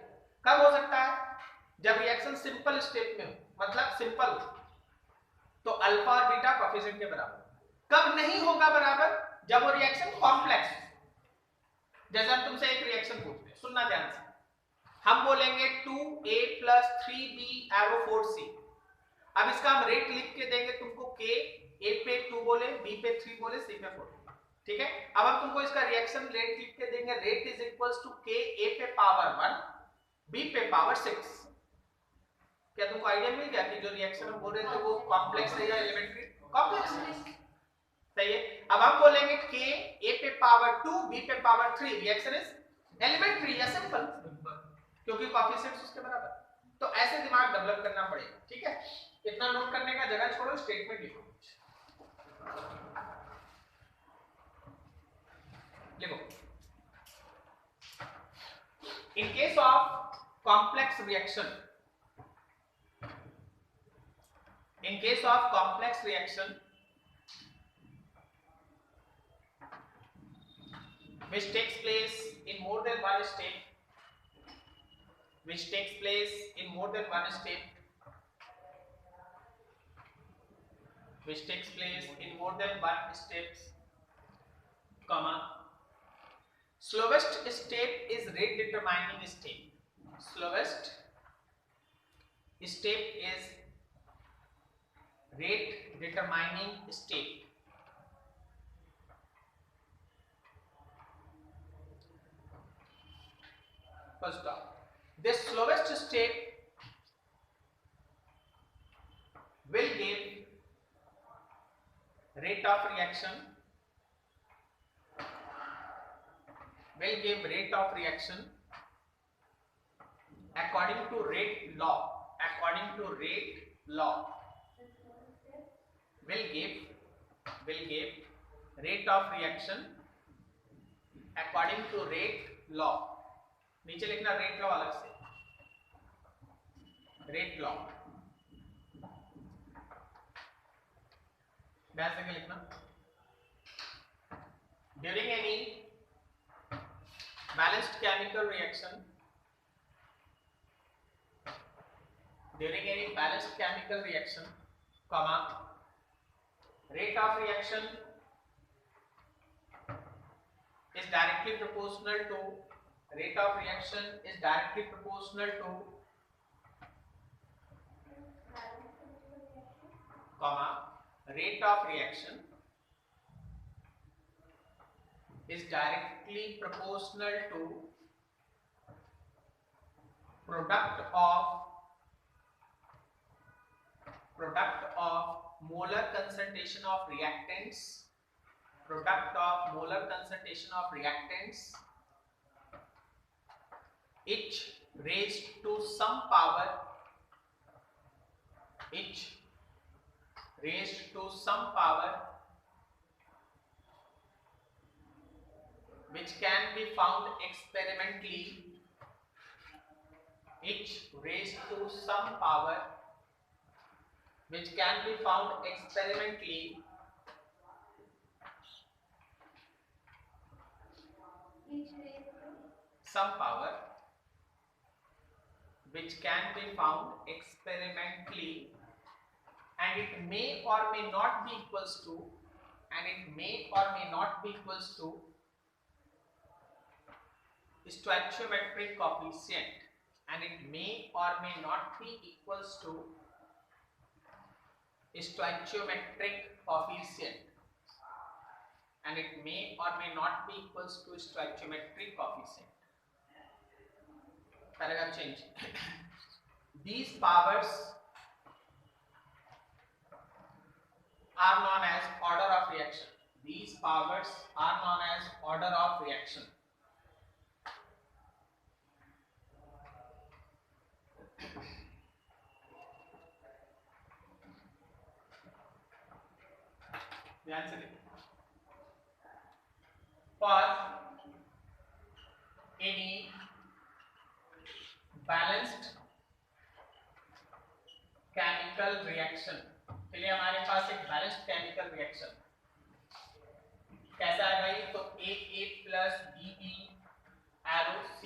कब हो सकता है? जब रिएक्शन सिंपल स्टेप में हो, मतलब सिंपल हो, तो अल्फा और बीटा कोएफिशिएंट के बराबर। कब नहीं होगा बराबर? जब वो रिएक्शन कॉम्प्लेक्स हो। जैसे हम तुमसे एक रिएक्शन पूछते हैं, सुनना ध्यान से, हम बोलेंगे 2a + 3b एरो 4c। अब इसका हम रेट लिख के देंगे तुमको, k, a पे 2 बोले, b पे 3 बोले, c पे 4। ठीक है, अब हम तुमको इसका रिएक्शन रेट लिख के देंगे, rate is equals to k, a पे पावर 1, b पे पावर 6। क्या तुमको आइडिया मिल गया कि जो रिएक्शन हम बोल रहे थे वो कॉम्प्लेक्स है या एलिमेंट्री? कॉम्प्लेक्स है, सही है। अब हम बोलेंगे k, a पे पावर 2, b पे पावर 3, रिएक्शन इज एलिमेंट्री या सिंपल, क्योंकि कोएफिशिएंट्स उसके बराबर। तो ऐसे दिमाग डेवलप करना पड़ेगा। ठीक है, इतना नोट करने का जगह छोड़ो, स्टेटमेंट लिखो। देखो, in case of complex reaction, in case of complex reaction which takes place in more than one step, which takes place in more than one step, which takes place in more than one steps, comma, slowest step is rate determining step, slowest step is rate determining step. First off, the slowest step will give rate of reaction, will give rate of reaction according to rate law, according to rate law will give rate of reaction according to rate law। नीचे लिखना rate law अलग से, rate law ध्यान से लिखना। During any balanced chemical reaction, during any balanced chemical reaction, comma, rate of reaction is directly proportional to rate of reaction is directly proportional to comma rate of reaction is directly proportional to product of molar concentration of reactants, product of molar concentration of reactants, each raised to some power, each raised to some power, which can be found experimentally, each raised to some power which can be found experimentally, some power which can be found experimentally, and it may or may not be equals to, and it may or may not be equals to stoichiometric coefficient, and it may or may not be equals to stoichiometric coefficient, and it may or may not be equals to stoichiometric coefficient. Paragraph change. These powers are known as order of reaction. These powers are known as order of reaction. ध्यान से देखिए. For any balanced chemical reaction, के लिए हमारे पास एक balanced chemical reaction कैसा है भाई? तो AA plus BB arrow C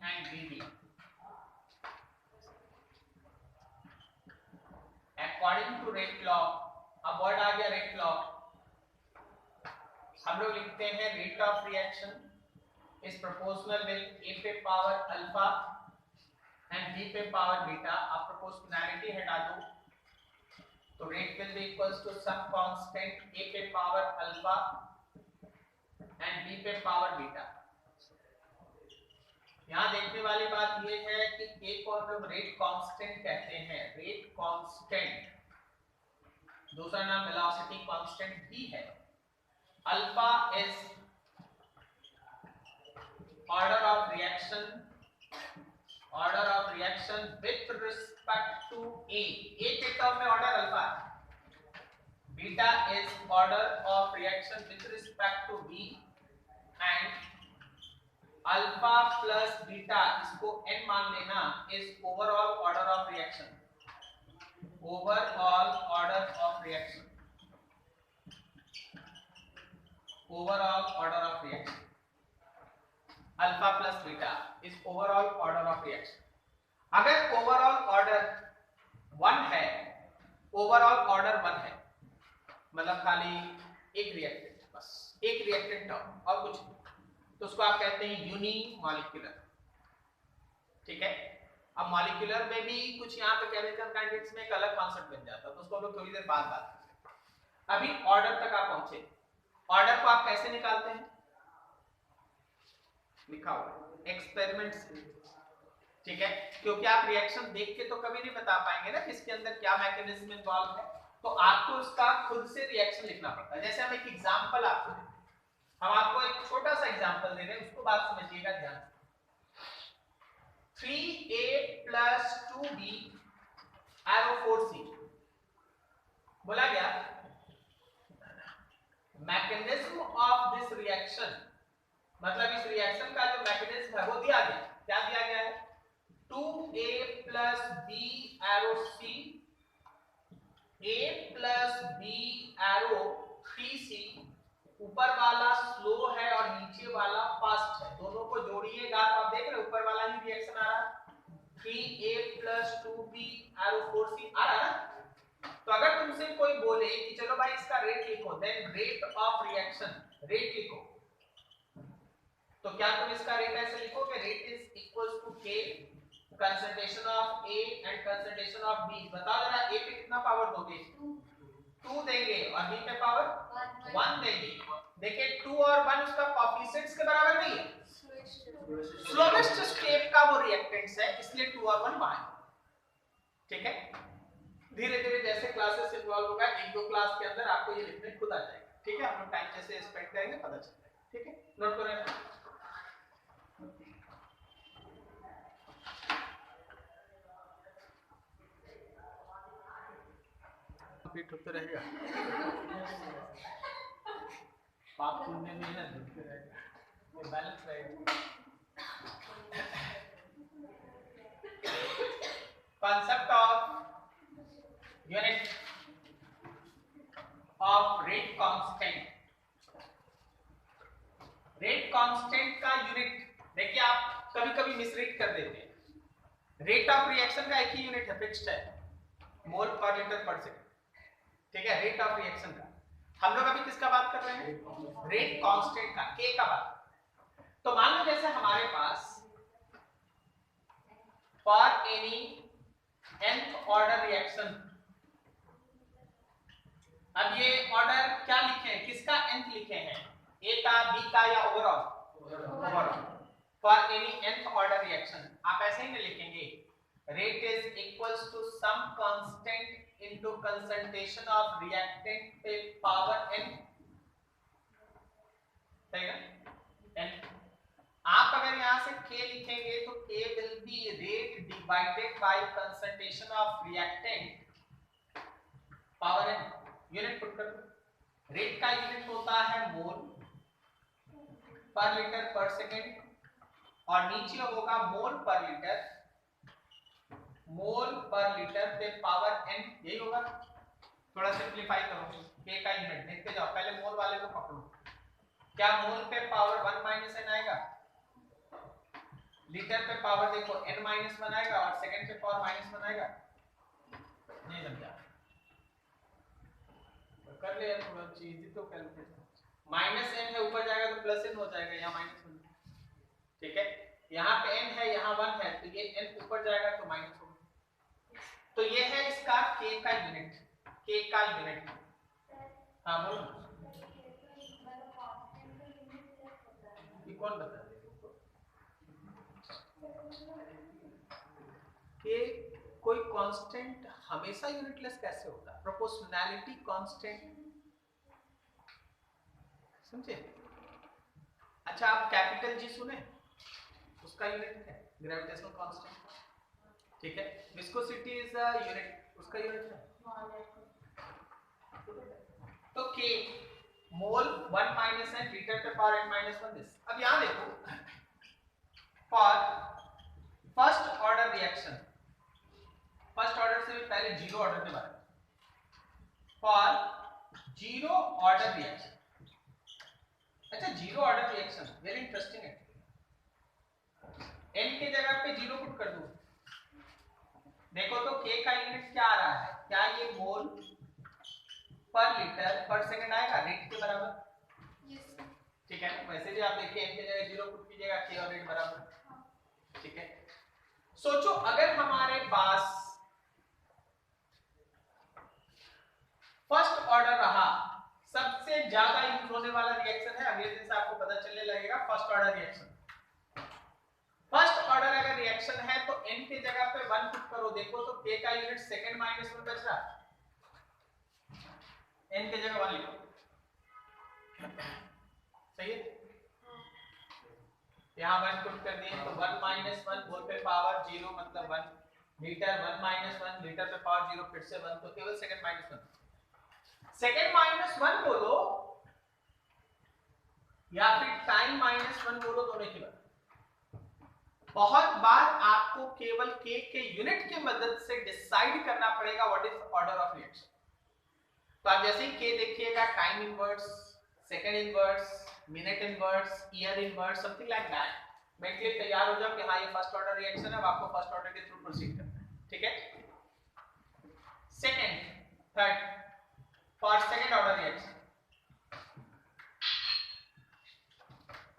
and BB according to rate law. अब वर्ड आ गया रेट लॉ. हम लोग लिखते हैं rate of reaction is proportional with A पे पावर अल्फा एंड B पे पावर बीटा. आप प्रोपोर्शनैलिटी हटा दो तो rate will be equals to some constant A पे पावर अल्फा एंड B पे पावर बीटा. यहाँ देखने वाली बात ये है कि A को हम लोग रेट कांस्टेंट कहते हैं. रेट कांस्टेंट, दूसरा नाम वेलोसिटी कांस्टेंट भी है. Alpha is order of reaction with respect to A के टर्म में ऑर्डर अल्फा है. Beta is order of reaction with respect to B and alpha plus beta इसको n मान लेना is overall order of reaction. Overall order of reaction, overall order of reaction. Alpha plus beta is overall order of reaction. अगर overall order 1 है, overall order 1 है मतलब खाली एक reactant, बस एक रिएक्टेंट टर्म और कुछ नहीं, तो उसको आप कहते हैं यूनिमॉलिक्यूलर. ठीक है. अब मॉलिक्यूलर में भी कुछ यहाँ पे केमिकल काइनेटिक्स में एक अलग कॉन्सेप्ट बन जाता है, तो उसको हम लोग थोड़ी देर बाद बात करेंगे. अभी ऑर्डर तक आप पहुंचे. ऑर्डर को आप कैसे निकालते हैं? लिखा हुआ एक्सपेरिमेंट से. ठीक है, क्योंकि आप रिएक्शन देख के तो कभी नहीं बता पाएंगे ना किसके अंदर क्या मैकेनिज्म इन्वॉल्व है, तो आपको इसका खुद से रिएक्शन लिखना पड़ता है. जैसे हम एक एग्जांपल आपको देते हैं, हम आपको एक छोटा सा एग्जांपल दे रहे हैं, उसको बात समझिएगा ध्यान से. 3A plus 2B arrow 4C बोला गया. मैकेनिज्म ऑफ दिस रिएक्शन मतलब इस रिएक्शन का जो मैकेनिज्म है वो दिया गया. क्या दिया गया है? 2A plus B arrow C, A plus B arrow 3C. ऊपर वाला स्लो है और नीचे वाला फास्ट है, दोनों को जोड़िएगा तो आप देख रहे ऊपर वाला ही रिएक्शन आ रहा है. 3A plus 2B arrow 4C आ रहा है. तो अगर तुमसे कोई बोले कि चलो भाई इसका रेट लिखो, then rate of reaction, rate लिखो. तो क्या तुम इसका रेट ऐसे लिखोगे, rate is equals to K concentration of A and concentration of B. बताओ जरा, ए पे कितना पावर दोगे? 2 देंगे और बी पे पावर 1 देंगे। देखिए 2 और 1 उसका कोएफिशिएंट्स के बराबर नहीं है, स्लोवेस्ट स्टेप का वो रिएक्टेंट्स है, इसलिए 2 और 1 वहां है। ठीक है, धीरे धीरे जैसे क्लासेस इन्वॉल्व होगा, एक दो क्लास के अंदर आपको ये लिखने खुद आ जाएगा। ठीक है, हम लोग टाइम जैसे स्पेंड करेंगे पता चल जाएगा। ठीक है, नोट करें। कंप्लीट होते रहेगा, पाप पुण्य में ना जुड़ते रहेगा, ये बैलेंस रहेगा। concept of unit of rate constant। Rate constant का यूनिट देखिए, आप कभी कभी मिसरीड कर देते हैं। रेट ऑफ रिएक्शन का एक ही यूनिट है, फिक्स्ड है, मोल पर लीटर पर सेकंड। ठीक है, रेट ऑफ रिएक्शन का। हम लोग अभी किसका बात कर रहे हैं? रेट कांस्टेंट का, के का बात। तो मान लो जैसे हमारे पास for any nth order reaction, अब ये ऑर्डर क्या लिखे हैं, किसका nth लिखे हैं, ए का, बी का या overall? Overall. For any nth order reaction आप ऐसे ही नहीं लिखेंगे, rate is equals to some constant into concentration of reactant पे पावर n। सही ना? n। आप अगर यहां से k लिखेंगे तो k will be rate divided by concentration of reactant power n। Unit put कर दो, रेट का यूनिट होता है मोल पर लीटर पर सेकेंड, और नीचे होगा मोल पर लीटर पे पावर n, यही होगा। थोड़ा सिंपलीफाई करो, k का यूनिट देखते जाओ, पहले मोल वाले को पकड़ो। क्या मोल पे पावर 1 माइनस n आएगा? लीटर पे पावर देखो n माइनस 1 आएगा, और सेकंड पे पावर माइनस 1 आएगा। नहीं समझा? कर ले थोड़ा चीज तो कैलकुलेट। माइनस n है, ऊपर जाएगा तो प्लस n हो जाएगा, यहाँ माइनस 1। ठीक है, यहाँ पे n है, यहाँ 1 है, तो ये n ऊपर जाएगा तो माइनस होगा। तो ये है इसका k का यूनिट, k का यूनिट। हाँ बोलो, ये कौन बता दे कि कोई कांस्टेंट हमेशा यूनिटलेस कैसे होता है? प्रोपोर्शनैलिटी कांस्टेंट, समझे? अच्छा, आप कैपिटल जी सुने, उसका यूनिट है ग्रेविटेशनल कांस्टेंट। ठीक है, विस्कोसिटी इज अ यूनिट, उसका यूनिट है। तो k मोल 1 माइनस n लीटर पे पावर n माइनस 1 दिस। अब यहां देखो, for first order reaction, first order से भी पहले जीरो ऑर्डर के बारे में, फॉर जीरो ऑर्डर रिएक्शन। अच्छा, zero order reaction very interesting है। n की जगह पे जीरो पुट कर दूं, देखो तो k का यूनिट क्या आ रहा है, क्या ये मोल पर लीटर पर सेकंड आएगा, रेट के बराबर? यस। ठीक है, वैसे भी आप देखिए n की जगह जीरो पुट कीजिएगा, k और रेट बराबर। ठीक है, सोचो अगर हमारे पास फर्स्ट ऑर्डर रहा, सबसे ज्यादा यूज होने वाला रिएक्शन है, अगले दिन से आपको पता चलने लगेगा, first order reaction. First order अगर रिएक्शन है तो n की जगह पे 1 पुट करो, देखो तो k का यूनिट सेकंड माइनस 1 बच रहा है, n की जगह 1 लिखो। सही है, यहाँ 1 पुट कर दिए तो 1 माइनस 1 बोल पे पावर 0 मतलब 1 लीटर, 1 माइनस 1 लीटर पे पावर 0 फिर से 1, तो केवल सेकंड माइनस 1। सेकंड माइनस 1 बोलो या फिर टाइम माइनस 1 बोलो, दोनों की बात। बहुत बार आपको केवल k के यूनिट की मदद से डिसाइड करना पड़ेगा what is order of reaction. तो आप जैसे ही k देखिएगा, time inverse, second inverse, minute inverse, year inverse, something like that, mentally तैयार हो जाओ कि हाँ ये फर्स्ट ऑर्डर रिएक्शन है, अब आपको फर्स्ट ऑर्डर के थ्रू प्रोसीड करना है। ठीक है, second, third, for second order reaction,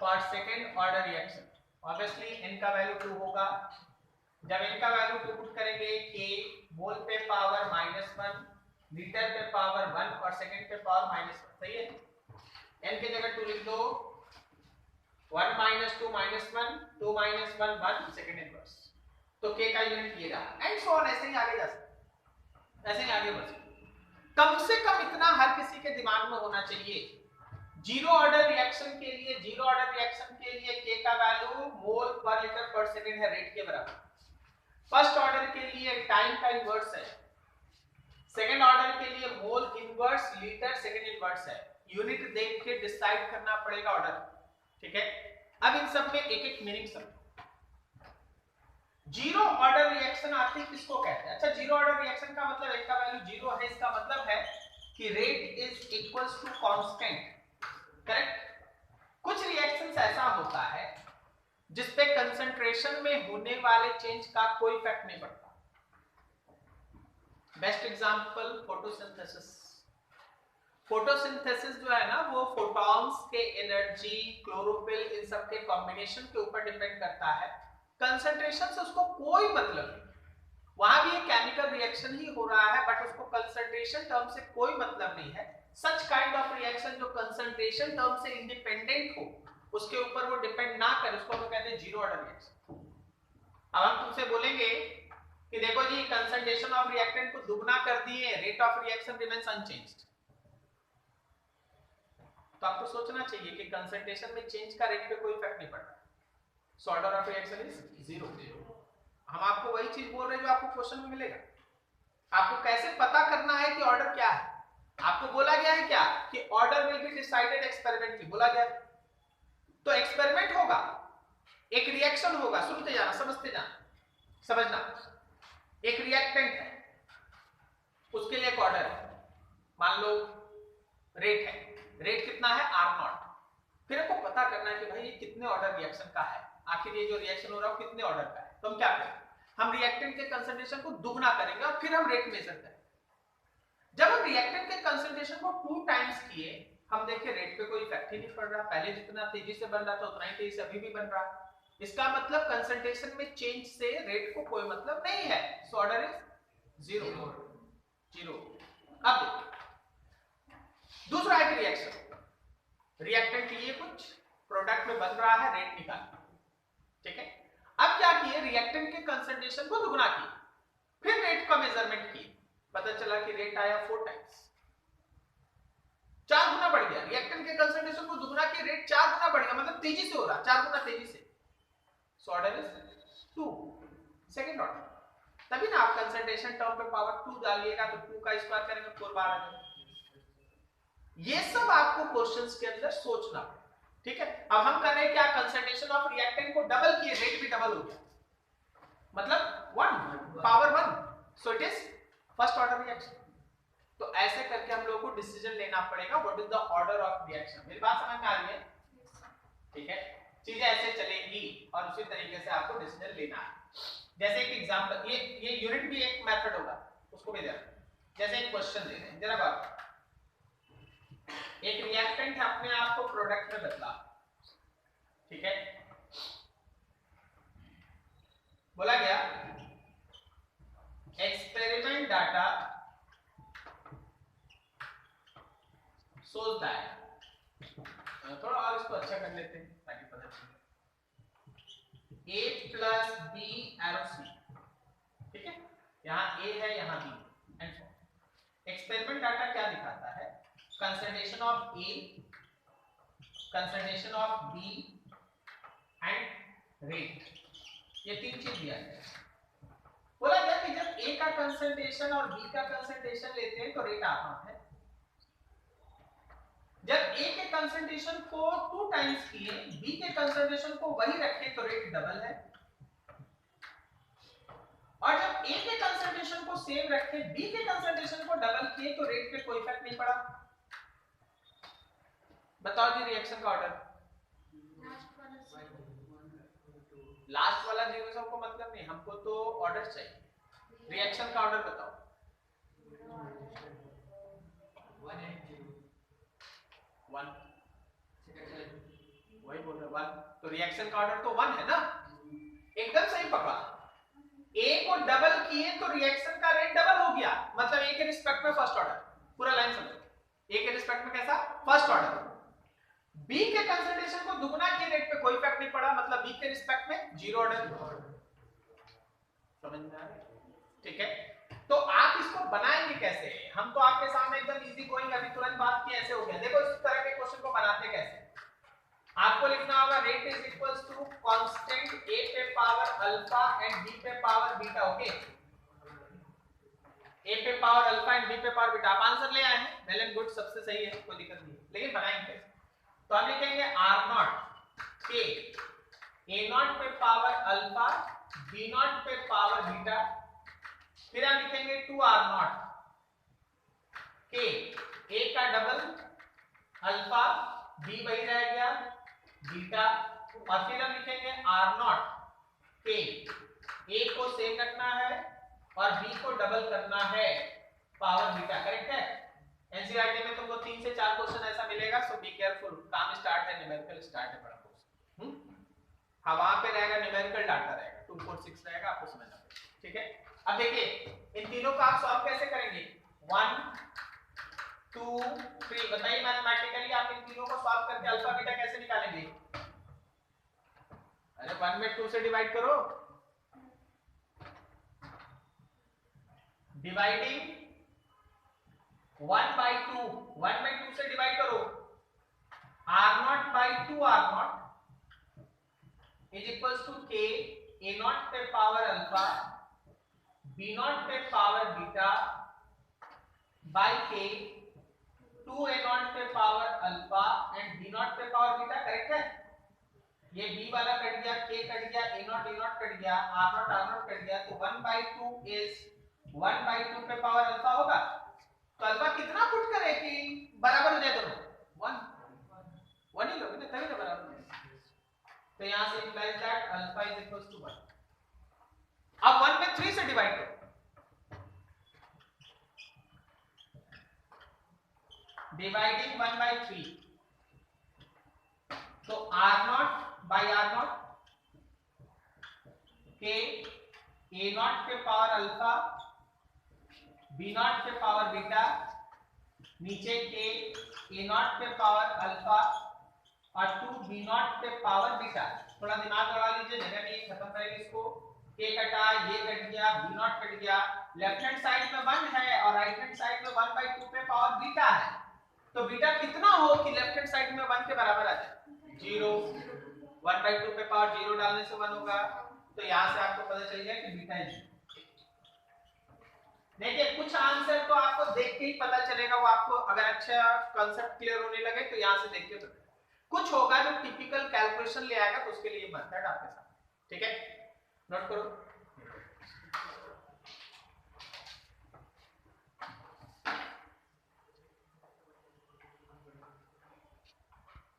for second order reaction, obviously n का वैल्यू 2 होगा। जब n का वैल्यू 2 पुट करेंगे k मोल पे पावर -1, लीटर पे पावर 1 और सेकंड पे पावर -1, सही है। n की जगह 2 लिख दो, 1 - 2 - 1, 2 - 1 1 सेकंड इनवर्स, तो k का यूनिट ये रहा एंड सो ऑन। ऐसे ही आगे जा सकते, ऐसे ही आगे बढ़ सकते। कम से कम इतना हर किसी के दिमाग में होना चाहिए, जीरो ऑर्डर रिएक्शन के लिए k का वैल्यू मोल पर लीटर पर सेकंड है, रेट के बराबर। फर्स्ट ऑर्डर के लिए टाइम का इनवर्स है, सेकंड ऑर्डर के लिए mole inverse litre second inverse है। यूनिट देख के डिसाइड करना पड़ेगा ऑर्डर, ठीक है। अब इन सब में एक एक मीनिंग समझो। जीरो ऑर्डर रिएक्शन आखिर किसको कहते हैं? अच्छा, जीरो ऑर्डर रिएक्शन का मतलब एक का वैल्यू जीरो है, इसका मतलब है कि rate is equals to constant, correct. कुछ रिएक्शंस ऐसा होता है जिसपे कंसंट्रेशन में होने वाले चेंज का कोई इफेक्ट नहीं पड़ता। Best example photosynthesis. फोटोसिंथेसिस जो है ना, वो फोटॉन्स के एनर्जी, क्लोरोफिल, इन सब के कॉम्बिनेशन के ऊपर डिपेंड करता है। कंसंट्रेशन से उसको कोई मतलब नहीं, वहां भी एक केमिकल रिएक्शन ही हो रहा है, बट उसको कंसंट्रेशन टर्म से कोई मतलब नहीं है। सच काइंड ऑफ रिएक्शन जो कंसंट्रेशन टर्म से इंडिपेंडेंट हो, उसके ऊपर वो डिपेंड ना करे, उसको हम कहते हैं जीरो ऑर्डर रिएक्शन। अब हम तुमसे बोलेंगे कि देखो जी, कंसंट्रेशन ऑफ रिएक्टेंट को दुगना कर दिए, rate of reaction remains unchanged, तो आपको सोचना चाहिए कि कंसंट्रेशन में चेंज का रेट पे कोई इफेक्ट नहीं पड़ता, so order of reaction is zero. हम आपको वही चीज बोल रहे हैं जो आपको क्वेश्चन में मिलेगा। आपको कैसे पता करना है कि ऑर्डर क्या है? आपको बोला गया है क्या कि order will be decided experimentally, बोला गया। तो एक्सपेरिमेंट होगा, एक रिएक्शन होगा, सुनते जाना, समझते जाना, समझना। एक रिएक्टेंट है, उसके लिए एक ऑर्डर है, मान लो रेट है, रेट कितना है R0। फिर आपको पता करना है कि भाई ये कितने ऑर्डर रिएक्शन का है, आखिर ये जो रिएक्शन हो रहा है कितने ऑर्डर का है। तो हम क्या करें, हम रिएक्टेंट के कंसंट्रेशन को दुगना करेंगे और फिर हम रेट मेजर करेंगे। जब हम रिएक्टेंट के कंसंट्रेशन को 2 टाइम्स किए, हम देखें रेट पे कोई इफेक्ट ही नहीं पड़ रहा, पहले जितना तेजी से बन रहा था उतना ही तेजी से अभी भी बन रहा। इसका मतलब कंसंट्रेशन में चेंज से रेट को कोई मतलब नहीं है, so order is zero, zero. अब देखिए दूसरा एक रिएक्शन, रिएक्टेंट लिए कुछ, प्रोडक्ट में बन रहा है, रेट निकालना, ठीक है। अब क्या किए, रिएक्टेंट के कंसंट्रेशन को दुगना किए, फिर रेट का मेजरमेंट किए, पता चला कि रेट आया 4 टाइम्स, 4 गुना बढ़ गया। रिएक्टेंट के कंसंट्रेशन को दुगना किए, रेट 4 गुना बढ़ गया, मतलब तेजी से हो रहा, 4 गुना तेजी से, so order is 2, second order. तभी ना आप कंसंट्रेशन टर्म पे पावर 2 डालिएगा तो 2 का स्क्वायर करेंगे 4 बार आ जाएगा। ये सब आपको क्वेश्चंस के अंदर सोचना, ठीक है। अब हम कर रहे हैं क्या, कंसंट्रेशन ऑफ रिएक्टेंट को डबल किए, रेट भी डबल हो गया, मतलब 1 power 1, so it is first order reaction. तो ऐसे करके हम लोगों को डिसीजन लेना पड़ेगा, what is the order of reaction. मेरी बात समझ में आ रही है? ठीक है, चीजें ऐसे चलेंगी और उसी तरीके से आपको डिसीजन लेना है। जैसे एक एग्जांपल, ये यूनिट भी एक मेथड होगा, उसको भी देखो। जैसे एक क्वेश्चन दे रहे हैं, जरा बात, एक रिएक्टेंट है, अपने आप को प्रोडक्ट में बदला, ठीक है। बोला गया एक्सपेरिमेंट डाटा shows that, थोड़ा और इसको अच्छा कर लेते हैं ताकि पता चले, A plus B arrow C, ठीक है। यहाँ A है, यहाँ B and so experiment data क्या दिखाता है, concentration of A, concentration of B and rate, ये 3 चीज दिया है। बोला गया कि जब A का कंसंट्रेशन और B का कंसंट्रेशन लेते हैं तो रेट आता है, जब A के कंसंट्रेशन को 2 टाइम्स किए, B के कंसंट्रेशन को वही रखे तो रेट डबल है, और जब A के कंसंट्रेशन को सेम रखे, B के कंसंट्रेशन को डबल किए तो रेट पे कोई इफेक्ट नहीं पड़ा। बताओ जी रिएक्शन का ऑर्डर। लास्ट वाला जीरो से हमको मतलब नहीं, हमको तो ऑर्डर चाहिए। रिएक्शन का ऑर्डर बताओ। 1 वही बोल रहे 1, तो रिएक्शन का ऑर्डर तो 1 है ना, एकदम सही पकड़ा। ए को डबल किए तो रिएक्शन का रेट डबल हो गया, मतलब ए के रिस्पेक्ट में फर्स्ट ऑर्डर, पूरा लाइन समझो, ए के रिस्पेक्ट में कैसा फर्स्ट ऑर्डर। बी के कंसंट्रेशन को दुगना किए रेट पे कोई इफेक्ट नहीं पड़ा, मतलब बी के रिस्पेक्ट में जीरो ऑर्डर। समझ में आ रहा है? ठीक है, तो आप इसको बनाएंगे कैसे? हम तो आपके सामने एकदम इजी गोइंग अभी तुरंत बात की, ऐसे हो गया। देखो इस तरह के क्वेश्चन को बनाते कैसे, आपको लिखना होगा rate is equals to constant a पे पावर अल्फा एंड b पे पावर बीटा। ओके, a पे पावर अल्फा एंड b पे पावर बीटा। आप आंसर ले आए हैं, वेल एंड गुड, सबसे सही है, कोई दिक्कत नहीं, लेकिन बनाएंगे कैसे? तो हम लिखेंगे r0 के a0 पे पावर अल्फा b0 पे पावर बीटा, फिर हम लिखेंगे 2r0 के a का डबल अल्फा, b वही रह गया बीटा, और फिर हम लिखेंगे r0 के a को सेम रखना है और b को डबल करना है पावर बीटा। करेक्ट है? एनसीईआरटी में तुमको 3 से 4 क्वेश्चन ऐसा मिलेगा, सो बी केयरफुल, काम स्टार्ट है, न्यूमेरिकल स्टार्ट है, बड़ा कोर्स। हाँ, वहां पे रहेगा न्यूमेरिकल डाटा रहेगा, 2 4 6 रहेगा, आपको समझना पड़ेगा। ठीक है, अब देखिए इन तीनों का आप सॉल्व कैसे करेंगे, 1 2 3, बताइए मैथमेटिकली आप इन तीनों को सॉल्व करके अल्फा बीटा कैसे निकालेंगे? अरे 1 में 2 से डिवाइड करो, डिवाइडिंग 1 by 2, 1 में 2 से डिवाइड करो, r0 by 2r0 is equals to k a0 पे पावर अल्फा b0 पे power beta by k 2a0 पे पावर अल्फा एंड b0 पे पावर बीटा। करेक्ट है? ये b वाला कट गया, k कट गया, a0 a0 कट गया, r0 r0 कट गया, तो 1 by 2 इज 1 by 2 पे पावर अल्फा होगा। तो अल्फा कितना पुट करे कि बराबर हो जाए दोनों? 1 ही लोगे ना, तभी तो बराबर है। तो यहां से implies that alpha is equals to 1। अब 1 में 3 से डिवाइड करो, डिवाइडिंग 1 by 3, तो r0 by r0 के a0 पे पावर अल्फा b0 पे पावर बीटा, नीचे के a0 पे पावर अल्फा और 2 b0 पे पावर बीटा। थोड़ा दिमाग लगा लीजिए, जगह नहीं, खत्म करेंगे इसको। k कटा, ये कट गया, b0 कट गया, लेफ्ट हैंड साइड में 1 है और राइट हैंड साइड में 1 by 2 पे पावर बीटा है, तो बीटा कितना हो कि लेफ्ट हैंड साइड में 1 के बराबर आ जाए? 0। 1 by 2 पे पावर 0 डालने से 1 होगा, तो यहां से आपको पता चल गया कि बीटा है 0। देखिए कुछ आंसर तो आपको देख के ही पता चलेगा, वो आपको अगर अच्छा कांसेप्ट क्लियर होने लगे तो यहां से देख के पता, कुछ होगा जो टिपिकल कैलकुलेशन ले आएगा, तो उसके लिए मेथड आपके साथ। ठीक है, नोट करो।